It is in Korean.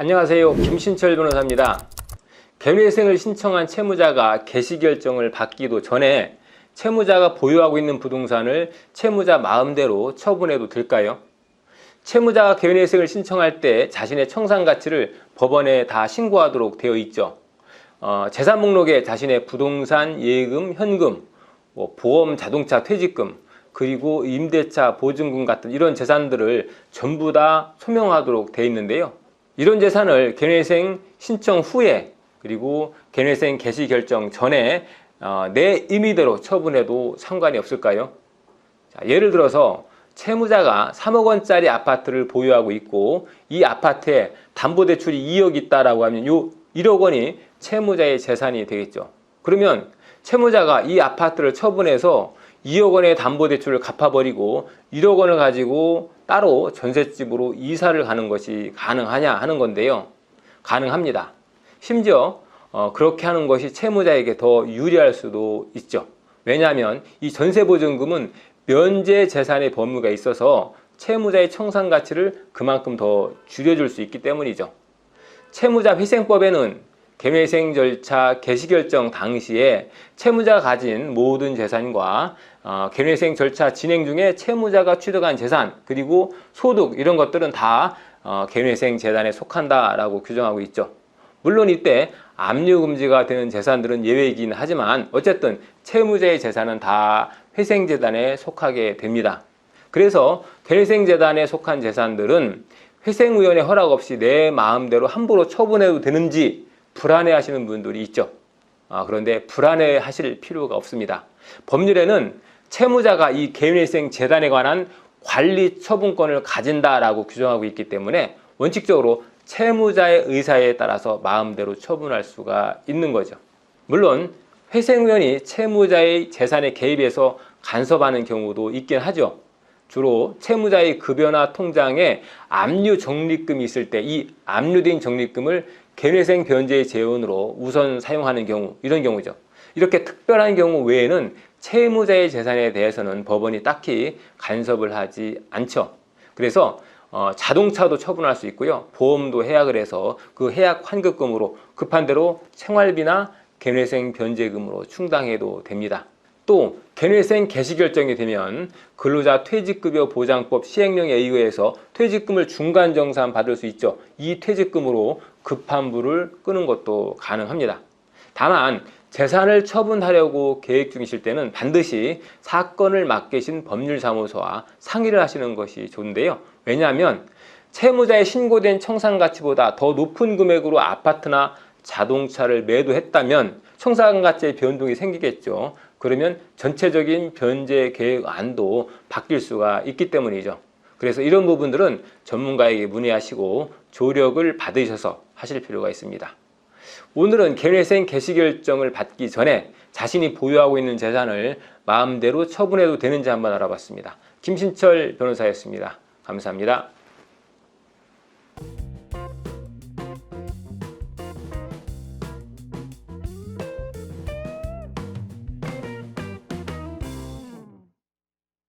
안녕하세요. 김신철 변호사입니다. 개인회생을 신청한 채무자가 개시결정을 받기도 전에 채무자가 보유하고 있는 부동산을 채무자 마음대로 처분해도 될까요? 채무자가 개인회생을 신청할 때 자신의 청산가치를 법원에 다 신고하도록 되어 있죠. 재산 목록에 자신의 부동산, 예금, 현금, 보험, 자동차, 퇴직금, 그리고 임대차, 보증금 같은 이런 재산들을 전부 다 소명하도록 되어 있는데요. 이런 재산을 개인회생 신청 후에 그리고 개인회생 개시 결정 전에 내 임의대로 처분해도 상관이 없을까요? 자, 예를 들어서 채무자가 3억 원짜리 아파트를 보유하고 있고 이 아파트에 담보대출이 2억 있다라고 하면 요 1억 원이 채무자의 재산이 되겠죠. 그러면 채무자가 이 아파트를 처분해서 2억 원의 담보대출을 갚아버리고 1억 원을 가지고 따로 전셋집으로 이사를 가는 것이 가능하냐 하는 건데요. 가능합니다. 심지어 그렇게 하는 것이 채무자에게 더 유리할 수도 있죠. 왜냐하면 이 전세보증금은 면제 재산의 범위가 있어서 채무자의 청산가치를 그만큼 더 줄여줄 수 있기 때문이죠. 채무자 회생법에는 개인회생 절차 개시결정 당시에 채무자가 가진 모든 재산과 개인회생 절차 진행 중에 채무자가 취득한 재산 그리고 소득 이런 것들은 다 개인회생 재단에 속한다라고 규정하고 있죠. 물론 이때 압류금지가 되는 재산들은 예외이긴 하지만 어쨌든 채무자의 재산은 다 회생재단에 속하게 됩니다. 그래서 개인회생재단에 속한 재산들은 회생위원회 허락 없이 내 마음대로 함부로 처분해도 되는지 불안해하시는 분들이 있죠. 그런데 불안해하실 필요가 없습니다. 법률에는 채무자가 이 개인회생 재단에 관한 관리 처분권을 가진다라고 규정하고 있기 때문에 원칙적으로 채무자의 의사에 따라서 마음대로 처분할 수가 있는 거죠. 물론 회생위원이 채무자의 재산에 개입해서 간섭하는 경우도 있긴 하죠. 주로 채무자의 급여나 통장에 압류 적립금이 있을 때 이 압류된 적립금을 개인회생 변제의 재원으로 우선 사용하는 경우, 이런 경우죠. 이렇게 특별한 경우 외에는 채무자의 재산에 대해서는 법원이 딱히 간섭을 하지 않죠. 그래서 자동차도 처분할 수 있고요. 보험도 해약을 해서 그 해약 환급금으로 급한 대로 생활비나 개인회생 변제금으로 충당해도 됩니다. 또 개인회생 개시결정이 되면 근로자 퇴직급여 보장법 시행령에 의해서 퇴직금을 중간정산 받을 수 있죠. 이 퇴직금으로 급한 불을 끄는 것도 가능합니다. 다만 재산을 처분하려고 계획 중이실 때는 반드시 사건을 맡기신 법률사무소와 상의를 하시는 것이 좋은데요. 왜냐하면 채무자의 신고된 청산가치보다 더 높은 금액으로 아파트나 자동차를 매도했다면 청산가치의 변동이 생기겠죠. 그러면 전체적인 변제 계획안도 바뀔 수가 있기 때문이죠. 그래서 이런 부분들은 전문가에게 문의하시고 조력을 받으셔서 하실 필요가 있습니다. 오늘은 개인회생 개시결정을 받기 전에 자신이 보유하고 있는 재산을 마음대로 처분해도 되는지 한번 알아봤습니다. 김신철 변호사였습니다. 감사합니다.